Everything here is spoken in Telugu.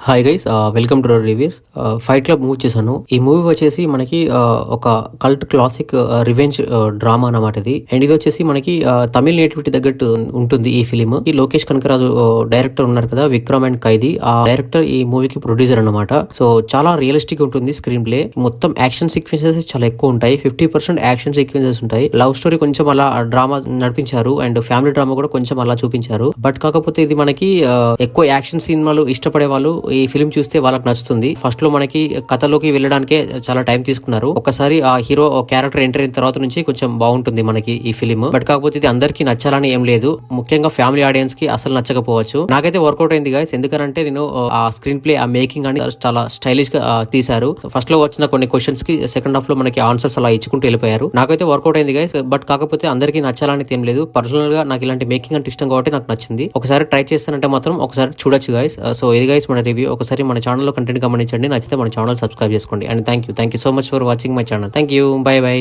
Hi guys, welcome two reviews. Fight club movie చేశాను. ఈ మూవీ వచ్చేసి మనకి ఒక కల్ట్ క్లాసిక్ రివెంజ్ డ్రామా అన్నమాట ఇది. అండ్ ఇది వచ్చేసి మనకి తమిళ నేటివిటీ తగ్గట్టు ఉంటుంది ఈ ఫిలిం. ఈ లోకేష్ కనకరాజు డైరెక్టర్ ఉన్నారు కదా, విక్రమ్ అండ్ ఖైదీ, ఆ డైరెక్టర్ ఈ మూవీకి ప్రొడ్యూసర్ అన్నమాట. సో చాలా రియలిస్టిక్ ఉంటుంది స్క్రీన్ ప్లే. మొత్తం యాక్షన్ సీక్వెన్సెస్ చాలా ఎక్కువ ఉంటాయి. 50% యాక్షన్ సీక్వెన్సెస్ ఉంటాయి. లవ్ స్టోరీ కొంచెం అలా డ్రామా నడిపించారు అండ్ ఫ్యామిలీ డ్రామా కూడా కొంచెం అలా చూపించారు. బట్ కాకపోతే ఇది మనకి ఎక్కువ యాక్షన్ సినిమాలు ఇష్టపడే వాళ్ళు ఈ ఫిలిం చూస్తే వాళ్ళకి నచ్చుతుంది. ఫస్ట్ లో మనకి కథలోకి వెళ్ళడానికే చాలా టైం తీసుకున్నారు. ఒకసారి ఆ హీరో క్యారెక్టర్ ఎంటర్ అయిన తర్వాత నుంచి కొంచెం బాగుంటుంది మనకి ఈ ఫిలిం. బట్ కాకపోతే ఇది అందరికి నచ్చాలని ఏం లేదు. ముఖ్యంగా ఫ్యామిలీ ఆడియన్స్ కి అసలు నచ్చకపోవచ్చు. నాకైతే వర్కౌట్ అయింది గైస్. ఎందుకంటే నేను ఆ స్క్రీన్ ప్లే, ఆ మేకింగ్ అని చాలా స్టైలిష్ గా తీశారు. ఫస్ట్ లో వచ్చిన కొన్ని క్వశ్చన్స్ కి సెకండ్ హాఫ్ లో మనకి ఆన్సర్స్ అలా ఇచ్చుకుంటూ వెళ్ళిపోయారు. నాకైతే వర్కౌట్ అయింది గైస్. బట్ కాకపోతే అందరికి నచ్చాలని ఏం లేదు. పర్సనల్ గా నాకు ఇలాంటి మేకింగ్ అంటే ఇష్టం కాబట్టి నాకు నచ్చింది. ఒకసారి ట్రై చేస్తానంటే మాత్రం ఒకసారి చూడొచ్చు గైస్. సో ఇది గైస్ మన రివ్యూ. ఒకసారి మన ఛానల్లో కంటెంట్ గమనించండి. నచ్చితే మన ఛానల్ సబ్స్క్రైబ్ చేసుకోండి. And thank you so much for watching my channel. Thank you. By by.